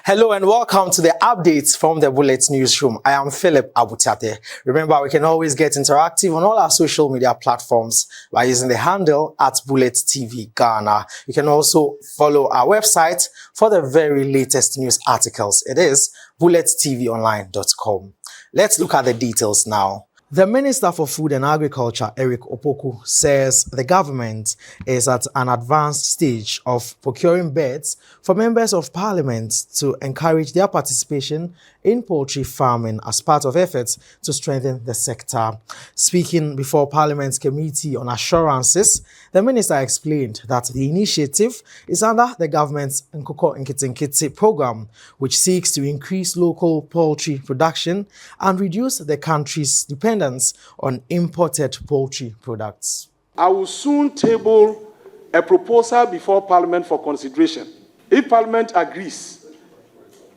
Hello and welcome to the updates from the Bullet Newsroom. I am Philip Abutiate. Remember, we can always get interactive on all our social media platforms by using the handle at Bullet TV Ghana. You can also follow our website for the very latest news articles. It is bullettvonline.com. Let's look at the details now. The Minister for Food and Agriculture, Eric Opoku, says the government is at an advanced stage of procuring beds for members of parliament to encourage their participation in poultry farming as part of efforts to strengthen the sector. Speaking before Parliament's Committee on Assurances, the minister explained that the initiative is under the government's Nkoko Nkitinkiti program, which seeks to increase local poultry production and reduce the country's dependence on imported poultry products. I will soon table a proposal before Parliament for consideration. If Parliament agrees,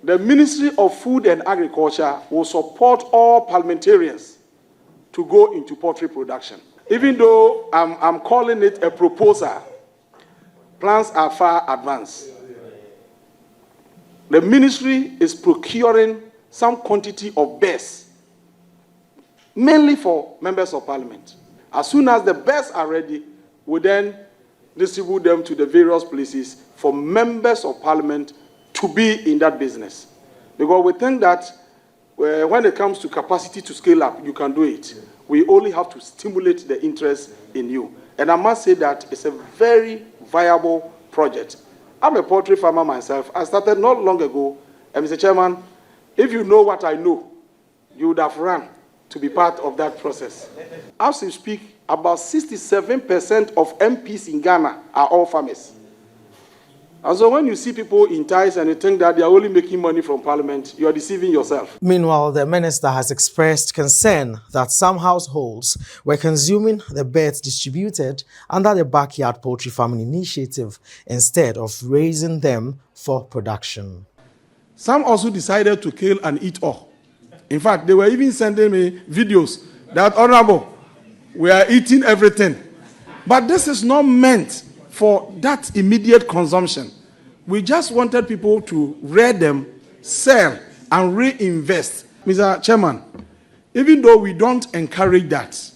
the Ministry of Food and Agriculture will support all parliamentarians to go into poultry production. Even though I'm calling it a proposal, plans are far advanced. The ministry is procuring some quantity of birds, mainly for members of parliament. As soon as the birds are ready, we then distribute them to the various places for members of parliament to be in that business. Because we think that when it comes to capacity to scale up, you can do it. We only have to stimulate the interest in you. And I must say that it's a very viable project. I'm a poultry farmer myself. I started not long ago. And Mr. Chairman, if you know what I know, you would have run to be part of that process. As we speak, about 67% of MPs in Ghana are all farmers. And so when you see people in ties and you think that they are only making money from parliament, you are deceiving yourself. Meanwhile, the minister has expressed concern that some households were consuming the birds distributed under the backyard poultry farming initiative instead of raising them for production. Some also decided to kill and eat all. In fact, they were even sending me videos that, Honorable, we are eating everything. But this is not meant for that immediate consumption. We just wanted people to rear them, sell, and reinvest. Mr. Chairman, even though we don't encourage that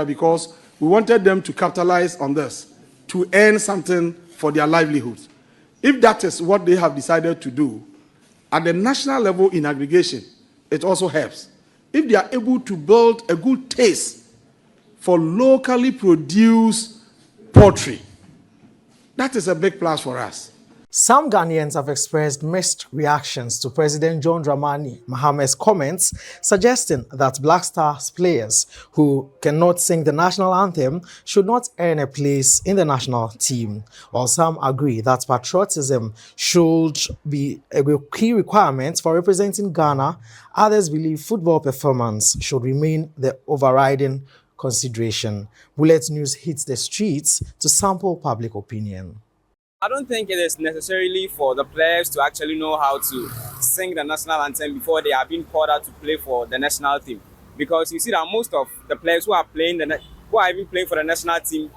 because we wanted them to capitalize on this, to earn something for their livelihood. If that is what they have decided to do, at the national level in aggregation, it also helps. If they are able to build a good taste for locally produced poultry, that is a big plus for us. Some Ghanaians have expressed mixed reactions to President John Dramani Mahamat's comments, suggesting that Black Stars players who cannot sing the national anthem should not earn a place in the national team. While some agree that patriotism should be a key requirement for representing Ghana, others believe football performance should remain the overriding consideration. Bullet News hits the streets to sample public opinion. I don't think it is necessarily for the players to actually know how to sing the national anthem before they are being called out to play for the national team. Because you see that most of the players who are even playing for the national team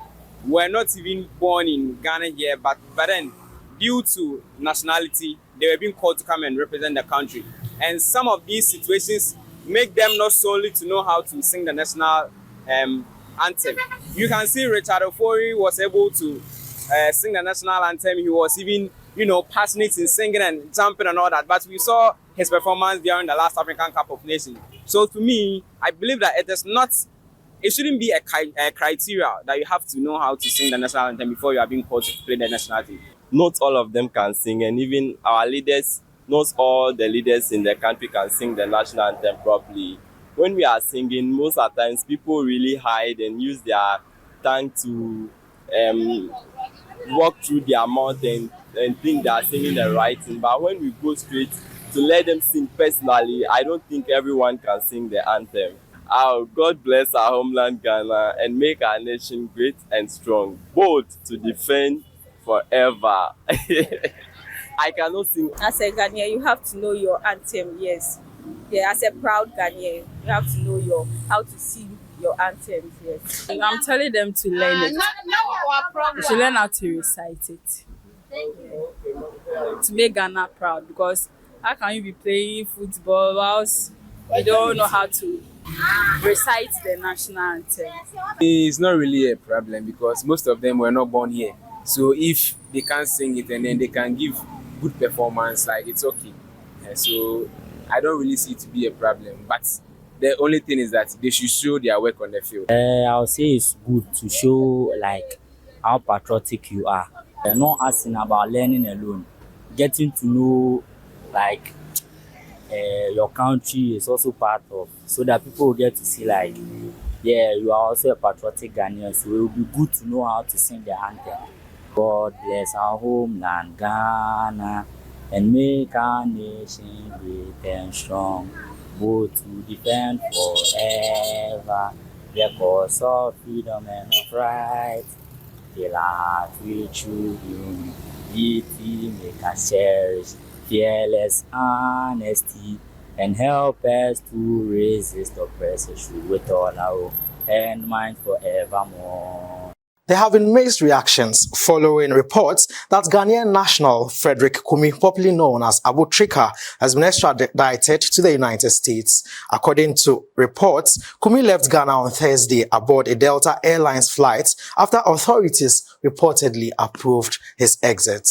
were not even born in Ghana here, but then due to nationality, they were being called to come and represent the country. And some of these situations make them not solely to know how to sing the national anthem. You can see Richard Ofori was able to sing the national anthem. He was even, passionate in singing and jumping and all that. But we saw his performance during the last African Cup of Nations. So to me, I believe that it shouldn't be a criteria that you have to know how to sing the national anthem before you are being called to play the national team. Not all of them can sing, and even our leaders, not all the leaders in the country can sing the national anthem properly. When we are singing, most of the times people really hide and use their tongue to walk through their mouth and think they are singing the right thing. But when we go straight to let them sing personally, I don't think everyone can sing the anthem. God bless our homeland Ghana and make our nation great and strong, bold to defend forever. I cannot sing. As a Ghanaian, you have to know your anthem, yes. Yeah, as a proud Ghanaian, you have to know how to sing your anthems, yes. I'm telling them to learn it. They should learn how to recite it. to make Ghana proud, because how can you be playing football whilst you don't know how to recite the national anthem? It's not really a problem because most of them were not born here. So if they can't sing it and then they can give good performance, like it's okay. So I don't really see it to be a problem. But the only thing is that they should show their work on the field. I'll say it's good to show like how patriotic you are. Not asking about learning alone, getting to know like your country is also part of, so that people will get to see like, yeah, you are also a patriotic Ghanaian. So it will be good to know how to sing the anthem. God bless our homeland, Ghana, and make our nation great and strong, both to defend forever the cause of freedom and of right. Till our future unity make us cherish fearless honesty and help us to resist oppression with all our and mind forevermore. There have been mixed reactions following reports that Ghanaian national Frederick Kumi, popularly known as Abu Trika, has been extradited to the United States. According to reports, Kumi left Ghana on Thursday aboard a Delta Airlines flight after authorities reportedly approved his exit.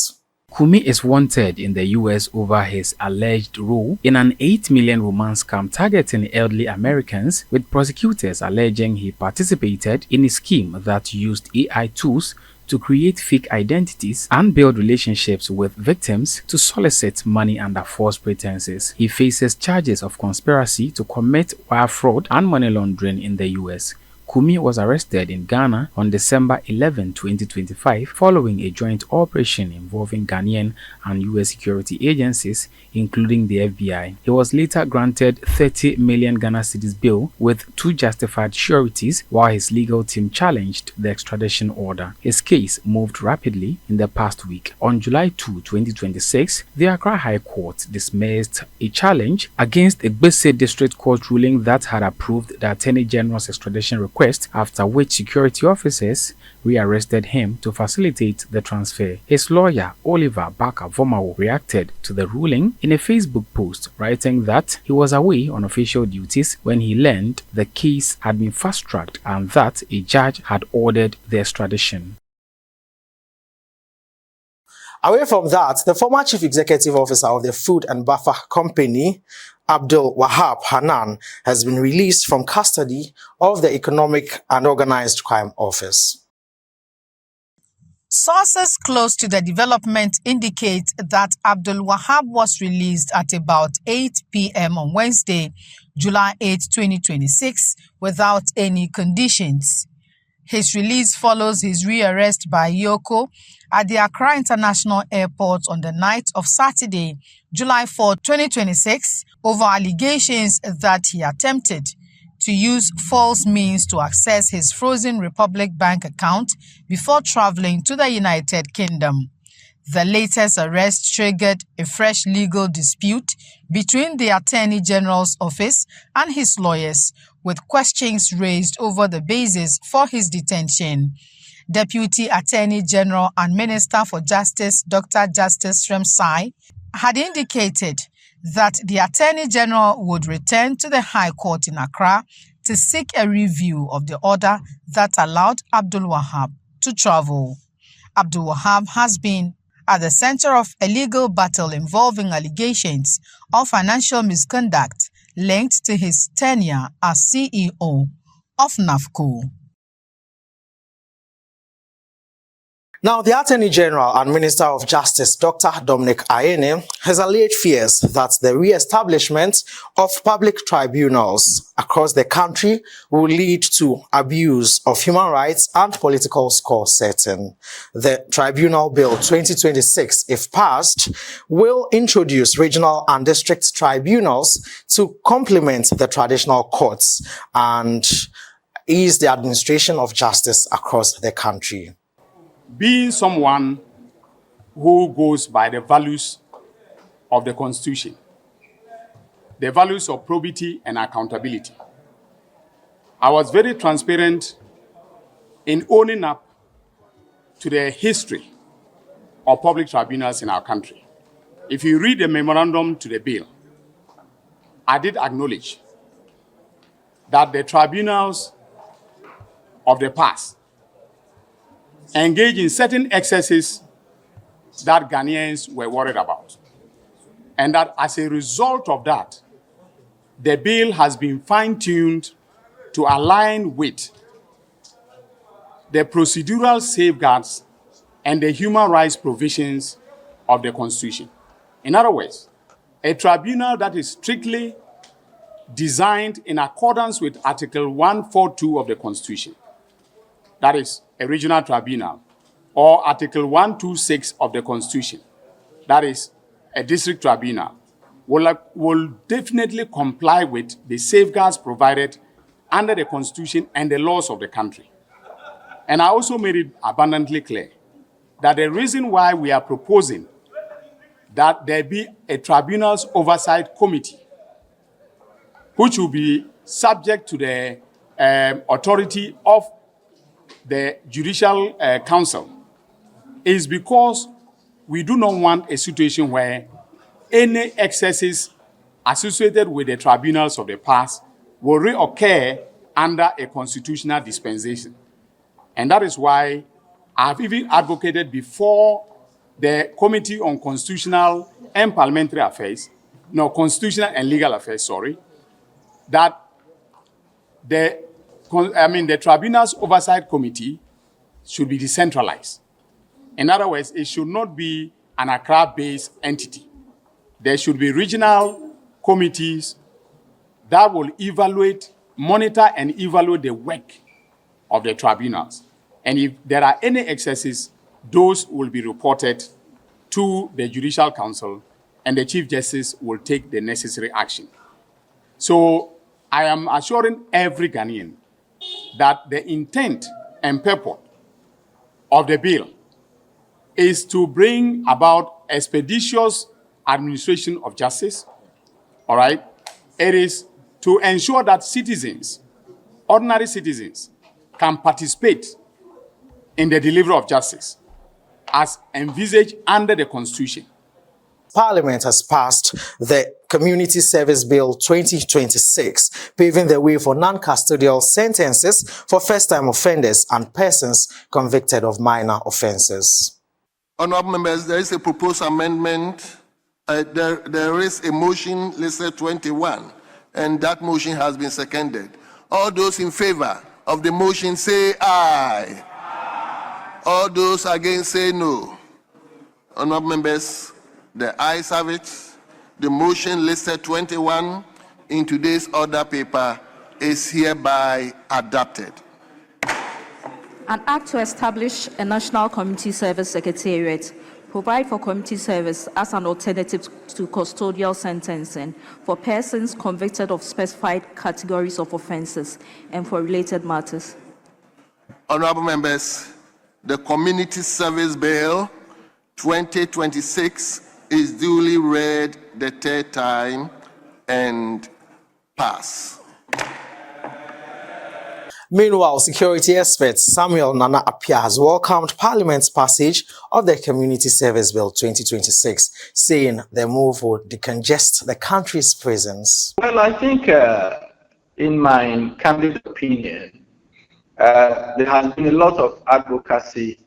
Kumi is wanted in the US over his alleged role in an 8 million romance scam targeting elderly Americans, with prosecutors alleging he participated in a scheme that used AI tools to create fake identities and build relationships with victims to solicit money under false pretenses. He faces charges of conspiracy to commit wire fraud and money laundering in the US. Kumi was arrested in Ghana on December 11, 2025, following a joint operation involving Ghanaian and US security agencies, including the FBI. He was later granted 30 million Ghana cedis bail with 2 justified sureties, while his legal team challenged the extradition order. His case moved rapidly in the past week. On July 2, 2026, the Accra High Court dismissed a challenge against a Gbese District Court ruling that had approved the Attorney General's extradition request, after which security officers rearrested him to facilitate the transfer. His lawyer, Oliver Baka-Vomao, reacted to the ruling in a Facebook post, writing that he was away on official duties when he learned the case had been fast-tracked and that a judge had ordered the extradition. Away from that, the former chief executive officer of the Food and Buffer Company, Abdul Wahab Hanan, has been released from custody of the Economic and Organized Crime Office. Sources close to the development indicate that Abdul Wahab was released at about 8 p.m. on Wednesday, July 8, 2026, without any conditions. His release follows his rearrest by Yoko at the Accra International Airport on the night of Saturday, July 4, 2026, over allegations that he attempted to use false means to access his frozen Republic Bank account before traveling to the United Kingdom. The latest arrest triggered a fresh legal dispute between the Attorney General's office and his lawyers, with questions raised over the basis for his detention. Deputy Attorney General and Minister for Justice Dr. Justice Sremsai had indicated that the Attorney General would return to the High Court in Accra to seek a review of the order that allowed Abdul Wahab to travel. Abdul Wahab has been at the center of a legal battle involving allegations of financial misconduct linked to his tenure as CEO of NAFCO. Now, the Attorney General and Minister of Justice, Dr. Dominic Ayine, has allayed fears that the re-establishment of public tribunals across the country will lead to abuse of human rights and political score setting. The Tribunal Bill 2026, if passed, will introduce regional and district tribunals to complement the traditional courts and ease the administration of justice across the country. Being someone who goes by the values of the Constitution, the values of probity and accountability, I was very transparent in owning up to the history of public tribunals in our country. if you read the memorandum to the bill, I did acknowledge that the tribunals of the past engage in certain excesses that Ghanaians were worried about. And that as a result of that, the bill has been fine-tuned to align with the procedural safeguards and the human rights provisions of the Constitution. In other words, a tribunal that is strictly designed in accordance with Article 142 of the Constitution, that is a regional tribunal, or Article 126 of the Constitution, that is a district tribunal, will definitely comply with the safeguards provided under the Constitution and the laws of the country. And I also made it abundantly clear that the reason why we are proposing that there be a tribunal's oversight committee, which will be subject to the authority of the Judicial Council, is because we do not want a situation where any excesses associated with the tribunals of the past will reoccur under a constitutional dispensation. And that is why I've even advocated before the Committee on Constitutional and Parliamentary Affairs, no, Constitutional and Legal Affairs, sorry, that the Tribunal's Oversight Committee should be decentralized. In other words, it should not be an Accra-based entity. There should be regional committees that will monitor and evaluate the work of the tribunals. And if there are any excesses, those will be reported to the Judicial Council, and the Chief Justice will take the necessary action. So I am assuring every Ghanaian that the intent and purpose of the bill is to bring about expeditious administration of justice, all right? It is to ensure that citizens, ordinary citizens, can participate in the delivery of justice as envisaged under the Constitution. Parliament has passed the Community Service Bill 2026, paving the way for non-custodial sentences for first-time offenders and persons convicted of minor offences. Honourable members, there is a proposed amendment. There is a motion listed 21, and that motion has been seconded. All those in favour of the motion say aye. All those against say no. Honourable members, the ayes have it. The motion listed 21 in today's order paper is hereby adopted. An act to establish a National Community Service Secretariat, provide for community service as an alternative to custodial sentencing for persons convicted of specified categories of offences and for related matters. Honourable members, the Community Service Bill 2026 is duly read the third time and pass. Meanwhile, security expert Samuel Nana Appiah has welcomed Parliament's passage of the Community Service Bill 2026, saying the move would decongest the country's prisons. Well, I think, in my candid opinion, there has been a lot of advocacy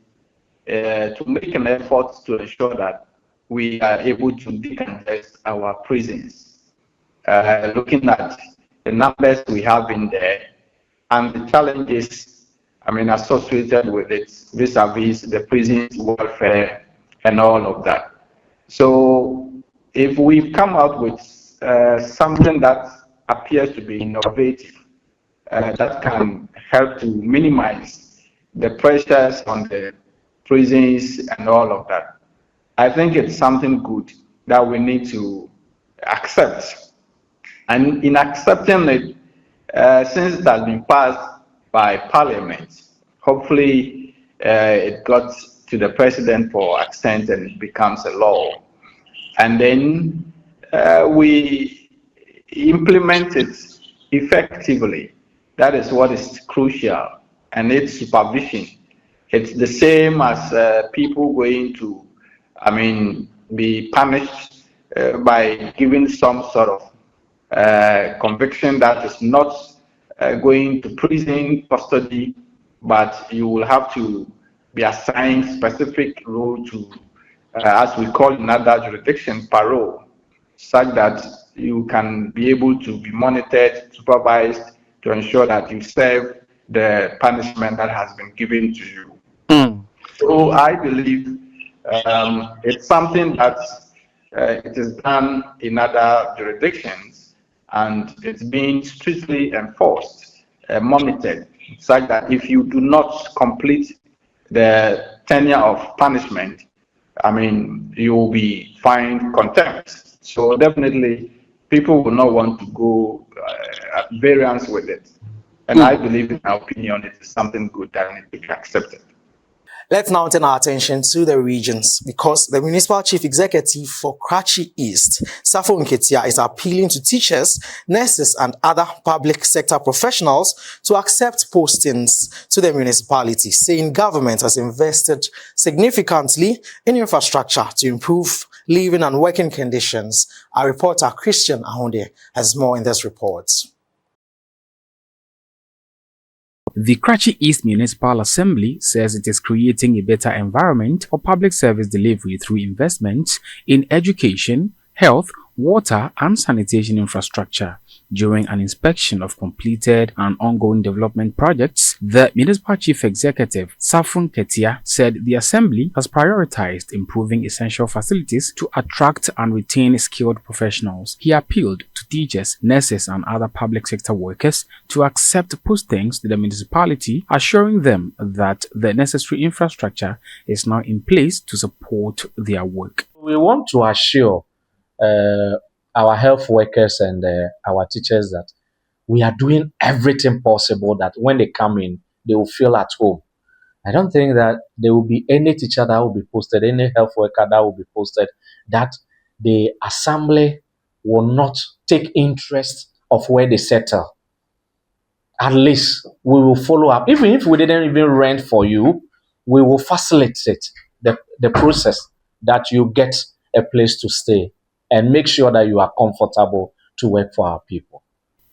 to make an effort to ensure that we are able to decongest our prisons. Looking at the numbers we have in there, and the challenges, associated with it, vis-a-vis the prison's welfare and all of that. So, if we come out with something that appears to be innovative, that can help to minimize the pressures on the prisons and all of that, I think it's something good that we need to accept. And in accepting it, since it has been passed by Parliament, hopefully it got to the President for assent and it becomes a law. And then we implement it effectively. That is what is crucial. And its supervision. It's the same as people going to, be punished by giving some sort of conviction that is not going to prison custody, but you will have to be assigned specific role to, as we call in other jurisdictions, parole, such that you can be able to be monitored, supervised, to ensure that you serve the punishment that has been given to you. So I believe it's something that it is done in other jurisdictions, and it's being strictly enforced, monitored, such that if you do not complete the tenure of punishment, I mean, you will be fined contempt. So definitely, people will not want to go at variance with it. And I believe, in my opinion, it is something good that needs to be accepted. Let's now turn our attention to the regions, because the Municipal Chief Executive for Karachi East, Safo Nketia, is appealing to teachers, nurses and other public sector professionals to accept postings to the municipality, saying government has invested significantly in infrastructure to improve living and working conditions. Our reporter Christian Ahonde has more in this report. The Karachi East Municipal Assembly says it is creating a better environment for public service delivery through investments in education, health, water and sanitation infrastructure. During an inspection of completed and ongoing development projects, the Municipal Chief Executive, Safo Nketia, said the Assembly has prioritized improving essential facilities to attract and retain skilled professionals. He appealed to teachers, nurses and other public sector workers to accept postings to the municipality, assuring them that the necessary infrastructure is now in place to support their work. We want to assure our health workers and our teachers that we are doing everything possible that when they come in, they will feel at home. I don't think that there will be any teacher that will be posted, any health worker that will be posted, that the assembly will not take interest of where they settle. At least we will follow up. Even if we didn't even rent for you, we will facilitate the process that you get a place to stay and make sure that you are comfortable to work for our people.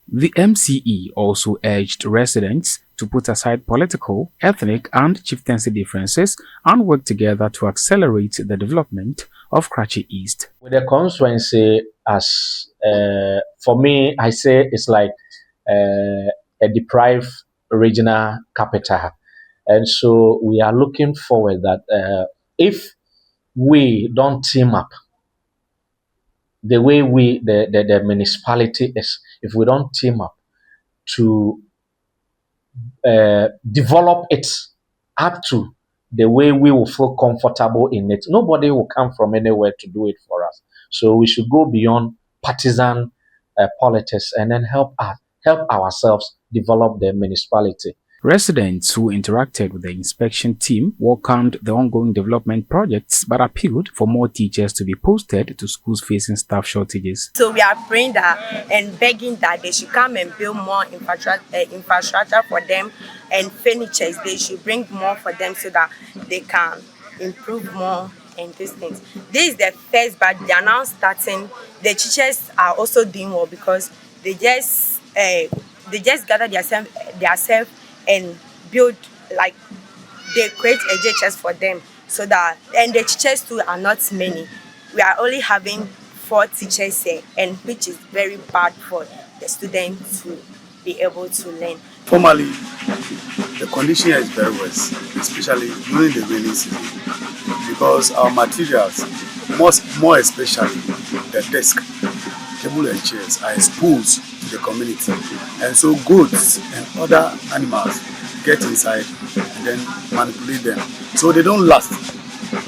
The MCE also urged residents to put aside political, ethnic and chieftaincy differences and work together to accelerate the development of Karachi East. With the constituency, as for me, I say it's like a deprived regional capital. And so we are looking forward that if we don't team up the way the municipality is, if we don't team up to develop it up to the way we will feel comfortable in it, nobody will come from anywhere to do it for us. So we should go beyond partisan politics and then help ourselves develop the municipality. Residents who interacted with the inspection team welcomed the ongoing development projects but appealed for more teachers to be posted to schools facing staff shortages. So we are praying that and begging that they should come and build more infrastructure for them and furnitures. They should bring more for them so that they can improve more and these things. This is the first, but they are now starting. The teachers are also doing well because they just gather themselves and build, like they create HHS for them, so that, and the teachers too are not many. We are only having 4 teachers here, and which is very bad for the students to be able to learn. Formally, the condition is very worse, especially during the rainy season, because our materials, more especially the desk, table and chairs, are exposed to the community, and so goats and other animals get inside and then manipulate them, so they don't last.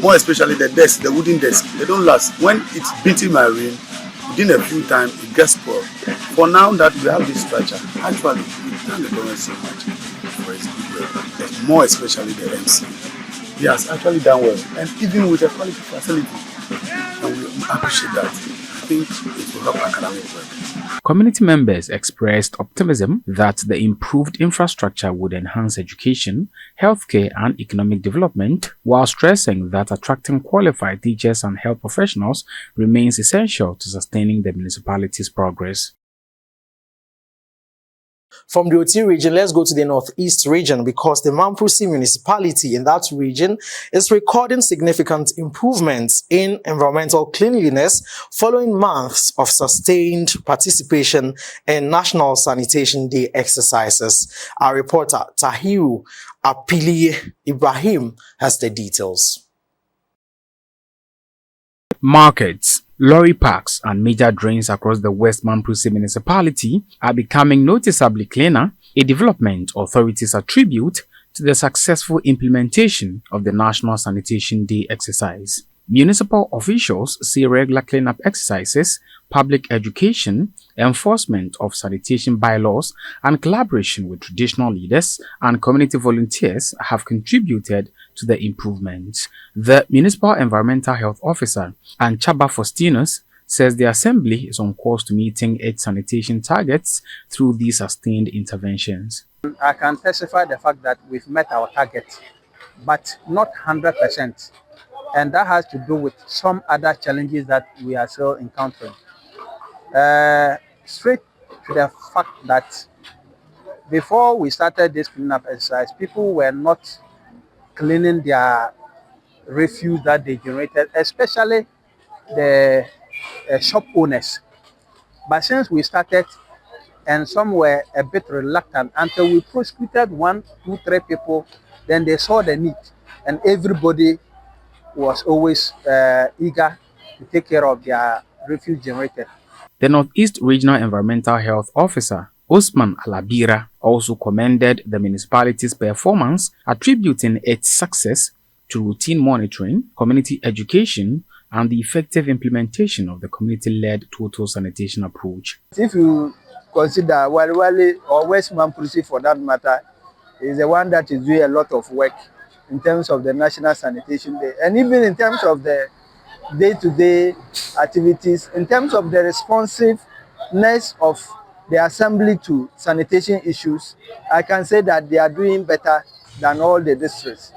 More especially the desk, the wooden desk, they don't last. When it's beating my rain, within a few times it gets spoiled. For now that we have this structure, actually we thank the government so much for its good work, more especially the MC. He has actually done well, and even with a quality facility, and we appreciate that. think it will help academic work. Community members expressed optimism that the improved infrastructure would enhance education, healthcare, and economic development, while stressing that attracting qualified teachers and health professionals remains essential to sustaining the municipality's progress. From the Oti region, let's go to the Northeast region because the Mamprusi municipality in that region is recording significant improvements in environmental cleanliness following months of sustained participation in National Sanitation Day exercises. Our reporter Tahiru Apili Ibrahim has the details. Markets, lorry parks, and major drains across the West Mamprusi municipality are becoming noticeably cleaner, a development authorities attribute to the successful implementation of the National Sanitation Day exercise. Municipal officials see regular cleanup exercises, public education, enforcement of sanitation bylaws, and collaboration with traditional leaders and community volunteers have contributed to the improvement. The Municipal Environmental Health Officer, Anchaba Faustinus, says the Assembly is on course to meeting its sanitation targets through these sustained interventions. I can testify the fact that we've met our target, but not 100%. And that has to do with some other challenges that we are still encountering. Straight to the fact that before we started this cleanup exercise, people were not cleaning their refuse that they generated, especially the shop owners. But since we started, and some were a bit reluctant until we prosecuted 1, 2, 3 people, then they saw the need, and everybody was always eager to take care of their refuse generated. The Northeast Regional Environmental Health Officer, Osman Alabira, also commended the municipality's performance, attributing its success to routine monitoring, community education, and the effective implementation of the community-led total sanitation approach. If you consider Waliwali or West Mamprusi for that matter, is the one that is doing a lot of work in terms of the National Sanitation Day, and even in terms of the day-to-day activities, in terms of the responsiveness of the Assembly to sanitation issues, I can say that they are doing better than all the districts.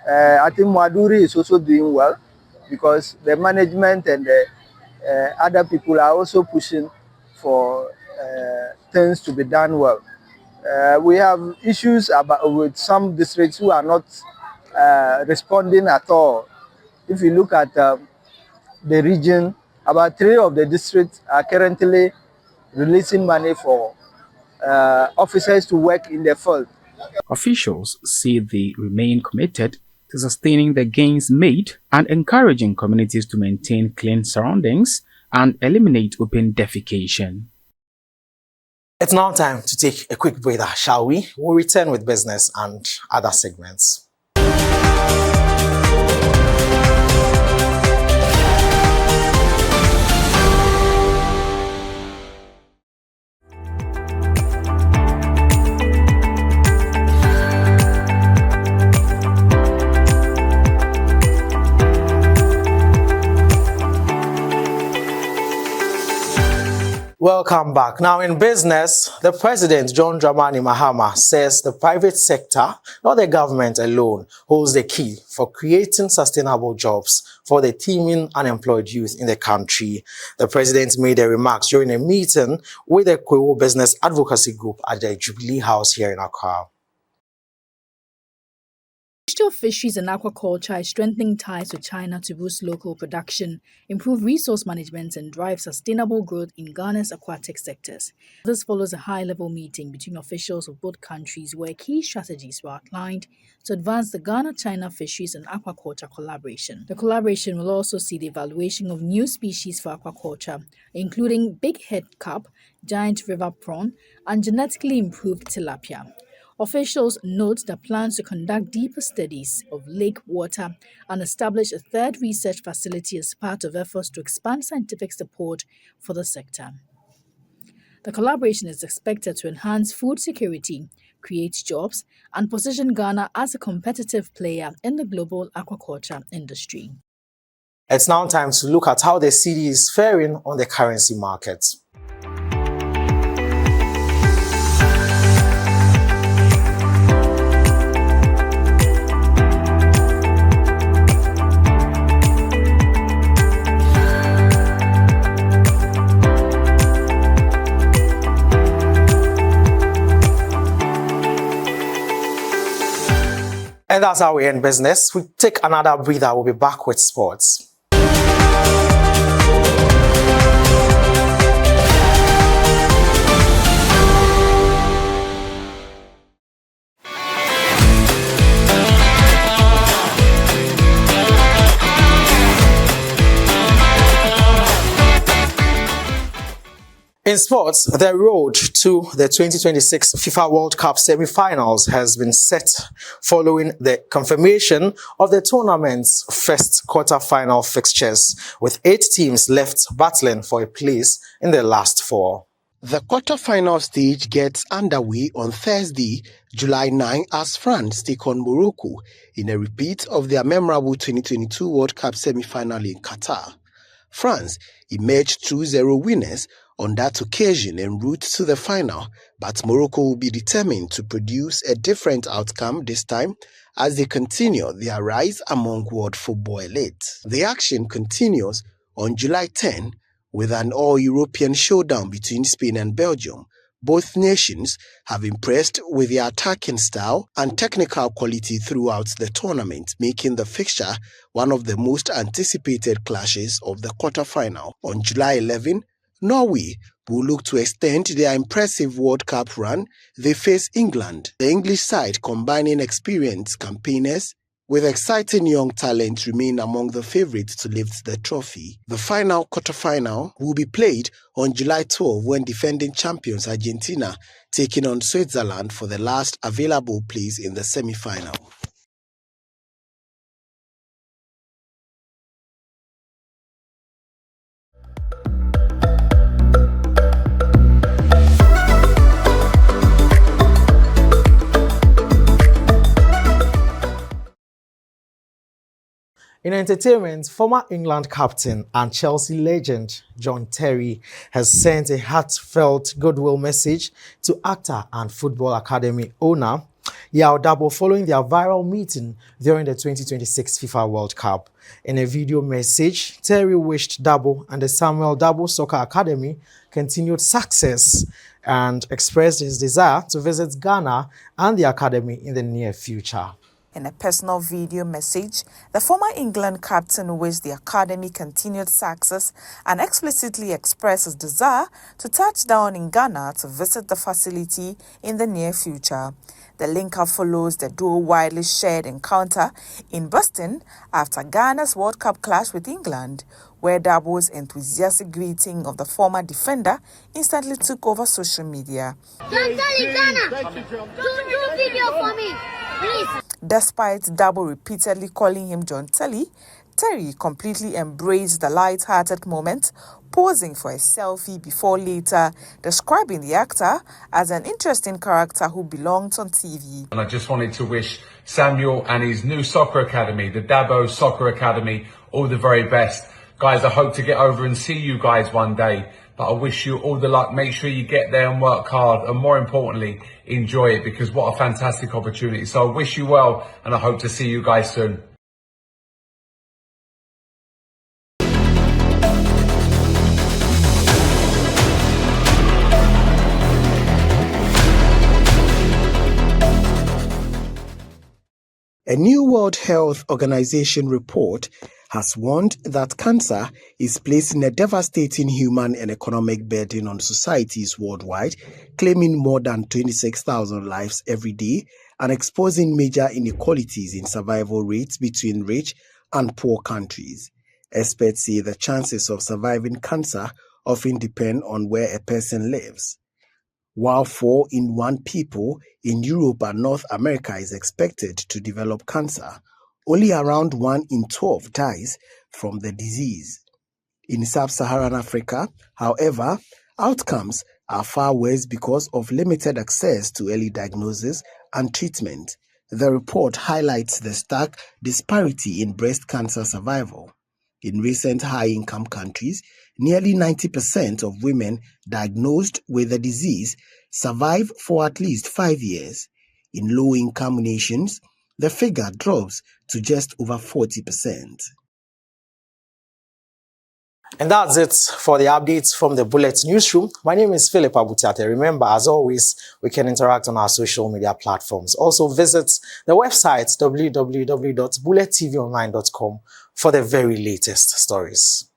I think Mwaduri is also doing well because the management and the other people are also pushing for things to be done well. We have issues with some districts who are not responding at all. If you look at the region, about 3 of the districts are currently releasing money for officers to work in the field. Officials say they remain committed to sustaining the gains made and encouraging communities to maintain clean surroundings and eliminate open defecation. It's now time to take a quick breather, shall we? We'll return with business and other segments. Welcome back. Now in business, the President, John Dramani Mahama, says the private sector, not the government alone, holds the key for creating sustainable jobs for the teeming unemployed youth in the country. The President made the remarks during a meeting with the Kwewo Business Advocacy Group at the Jubilee House here in Accra. The Ministry of Fisheries and Aquaculture is strengthening ties with China to boost local production, improve resource management, and drive sustainable growth in Ghana's aquatic sectors. This follows a high-level meeting between officials of both countries where key strategies were outlined to advance the Ghana-China fisheries and aquaculture collaboration. The collaboration will also see the evaluation of new species for aquaculture, including big head carp, giant river prawn, and genetically improved tilapia. Officials note the plans to conduct deeper studies of lake water and establish a third research facility as part of efforts to expand scientific support for the sector. The collaboration is expected to enhance food security, create jobs, and position Ghana as a competitive player in the global aquaculture industry. It's now time to look at how the cedi is faring on the currency market. And that's how we end business. We take another breather. We'll be back with sports. In sports, the road to the 2026 FIFA World Cup semi-finals has been set following the confirmation of the tournament's first quarter-final fixtures, with 8 teams left battling for a place in the last 4. The quarter-final stage gets underway on Thursday, July 9, as France take on Morocco in a repeat of their memorable 2022 World Cup semi-final in Qatar. France emerged 2-0 winners on that occasion en route to the final, but Morocco will be determined to produce a different outcome this time as they continue their rise among world football elite. The action continues on July 10 with an all-European showdown between Spain and Belgium. Both nations have impressed with their attacking style and technical quality throughout the tournament, making the fixture one of the most anticipated clashes of the quarter-final. On July 11, Norway will look to extend their impressive World Cup run. They face England, the English side combining experienced campaigners with exciting young talent remain among the favourites to lift the trophy. The final quarter-final will be played on July 12 when defending champions Argentina taking on Switzerland for the last available place in the semi-final. In entertainment, former England captain and Chelsea legend John Terry has sent a heartfelt goodwill message to actor and Football Academy owner Yao Dabo following their viral meeting during the 2026 FIFA World Cup. In a video message, Terry wished Dabo and the Samuel Dabo Soccer Academy continued success and expressed his desire to visit Ghana and the academy in the near future. In a personal video message, the former England captain wished the academy continued success and explicitly expressed his desire to touch down in Ghana to visit the facility in the near future. The link-up follows the duo widely shared encounter in Boston after Ghana's World Cup clash with England, where Dabo's enthusiastic greeting of the former defender instantly took over social media. Ghana, do video for me, please. Despite Dabo repeatedly calling him John Terry, Terry completely embraced the light-hearted moment, posing for a selfie before later describing the actor as an interesting character who belonged on TV. And I just wanted to wish Samuel and his new soccer academy, the Dabo Soccer Academy, all the very best. Guys, I hope to get over and see you guys one day. But I wish you all the luck. Make sure you get there and work hard. And more importantly, enjoy it, because what a fantastic opportunity. So I wish you well and I hope to see you guys soon. A new World Health Organization report has warned that cancer is placing a devastating human and economic burden on societies worldwide, claiming more than 26,000 lives every day and exposing major inequalities in survival rates between rich and poor countries. Experts say the chances of surviving cancer often depend on where a person lives. While 4 in 1 people in Europe and North America is expected to develop cancer, only around 1 in 12 dies from the disease. In sub-Saharan Africa, however, outcomes are far worse because of limited access to early diagnosis and treatment. The report highlights the stark disparity in breast cancer survival. In recent high-income countries, nearly 90% of women diagnosed with the disease survive for at least 5 years. In low-income nations, the figure drops to just over 40%. And that's it for the updates from the Bullet Newsroom. My name is Philip Abutiate. Remember, as always, we can interact on our social media platforms. Also visit the website www.bullettvonline.com for the very latest stories.